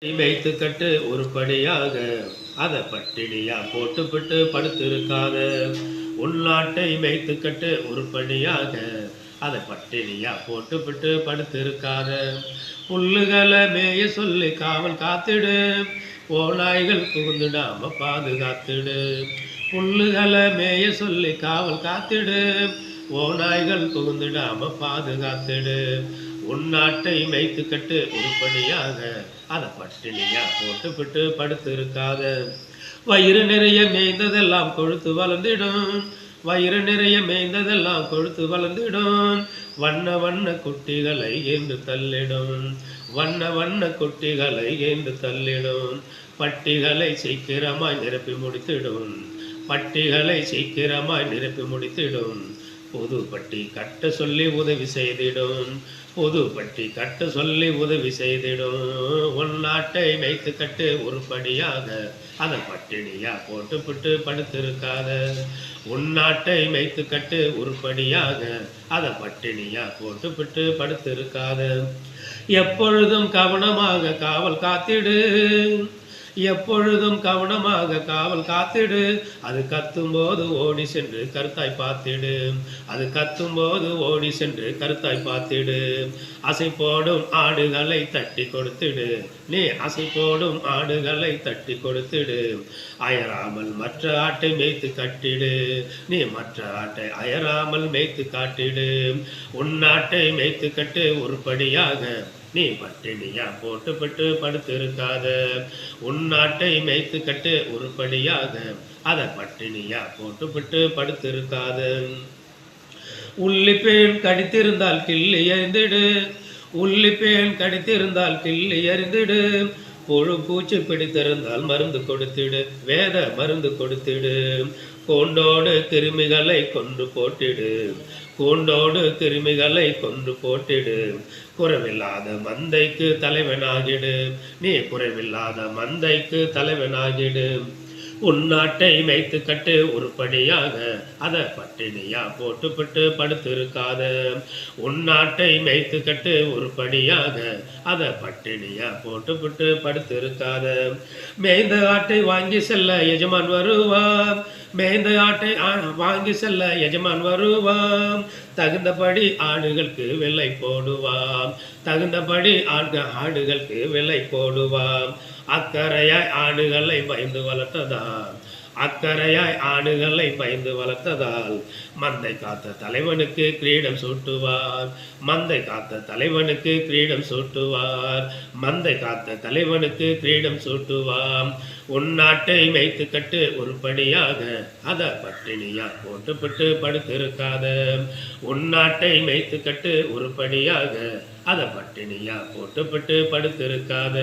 வைத்து கட்டு உருப்படியாக அதை பட்டினியா போட்டுவிட்டு படுத்திருக்காத. உள்நாட்டை மேய்த்து கட்டு உருப்படியாக அதை பட்டினியா போட்டுவிட்டு படுத்திருக்காத. புல்லுகளை மேய சொல்லி காவல் காத்திடு, ஓநாய்கள் புகுந்துடாம பாதுகாத்திடு. புல்லுகளை மேய சொல்லி காவல் காத்திடு, ஓநாய்கள் புகுந்துடாம பாதுகாத்திடு. உன்னாட்டை மேய்த்து கட்டு உருப்படியாக அதை பட்டினியா போட்டுவிட்டு படுத்திருக்காத. வயிறு நிறைய மேய்ந்ததெல்லாம் கொழுத்து வளர்ந்திடும், வயிறு நிறைய மேய்ந்ததெல்லாம் கொழுத்து வளர்ந்திடும். வண்ண வண்ண குட்டிகளை ஏந்து தள்ளிடும், வண்ண வண்ண குட்டிகளை ஏந்து தள்ளிடும். பட்டிகளை சீக்கிரமாய் நிரப்பி முடித்திடும், பட்டிகளை சீக்கிரமாய் நிரப்பி முடித்திடும். புது பட்டி கட்ட சொல்லி உதவி செய்திடும், புது பட்டி கட்ட சொல்லி உதவி செய்திடும். உள்நாட்டை மேய்த்து கட்டு உருப்படியாக அதை பட்டினியா போட்டுவிட்டு படுத்திருக்காத. உள்நாட்டை மேய்த்து கட்டு உருப்படியாக அதை பட்டினியா போட்டுவிட்டு படுத்திருக்காத. எப்பொழுதும் கவனமாக காவல் காத்திடு, எப்பொழுதும் கவனமாக காவல் காத்திடு. அது கத்தும்போது ஓடி சென்று கருத்தாய் பார்த்திடு, அது கத்தும்போது ஓடி சென்று கருத்தாய் பார்த்திடு. அசை போடும் ஆடுகளை தட்டி கொடுத்திடு, நீ அசை போடும் ஆடுகளை தட்டி கொடுத்திடு. அயராமல் மற்ற ஆட்டை மேய்த்து கட்டிடு, நீ மற்ற ஆட்டை அயராமல் மேய்த்து காட்டிடு. உன்னாட்டை மேய்த்து கட்டு உருப்படியாக நீ பட்டினியா போட்டுவிட்டு படுத்திருக்காத. உன்னாட்டை மேய்த்து கட்டு உருப்படியாக அதை பட்டினியா போட்டுவிட்டு படுத்திருக்காத. உள்ளிப்பேன் கடித்திருந்தால் கிள்ளி எறிந்திடு, உள்ளிப்பேன் கடித்திருந்தால் கிள்ளி எறிந்திடு. புழு பூச்சி பிடித்திருந்தால் மருந்து கொடுத்திடு, வேத மருந்து கொடுத்திடு. கூண்டோடு கிருமிகளை கொன்று போட்டிடு, கூண்டோடு கிருமிகளை கொன்று போட்டிடு. குறைவில்லாத மந்தைக்கு தலைவனாகிடு, நீ குறைவில்லாத மந்தைக்கு தலைவனாகிடு. உன்னாட்டை மேய்த்து கட்டு உருப்படியாக அதை பட்டினியா போட்டுவிட்டு படுத்திருக்காத. உன்னாட்டை மேய்த்து கட்டு உருப்படியாக அதை பட்டினியா போட்டுவிட்டு படுத்திருக்காத. மேய்ந்த ஆட்டை வாங்கி செல்ல எஜமான் வருவான், மேய்ந்த ஆட்டை வாங்கி செல்ல எஜமான் வருவான். தகுந்தபடி ஆடுகளுக்கு விலை போடுவான், தகுந்தபடி ஆடுகளுக்கு விலை போடுவான். அக்கறையாய் ஆடுகளை பயந்து வளர்த்ததால், அக்கறையாய் ஆடுகளை பயந்து வளர்த்ததால் மந்தை காத்த தலைவனுக்கு கிரீடம் சூட்டுவார், மந்தை காத்த தலைவனுக்கு கிரீடம் சூட்டுவார், மந்தை காத்த தலைவனுக்கு கிரீடம் சூட்டுவார். உன்னாட்டை மேய்த்து கட்டு உருப்படியாக அதை பட்டினியா போட்டுவிட்டு படுத்திருக்காத. உன்னாட்டை மேய்த்து கட்டு உருப்படியாக அதை பட்டினியா போட்டுவிட்டு படுத்திருக்காத.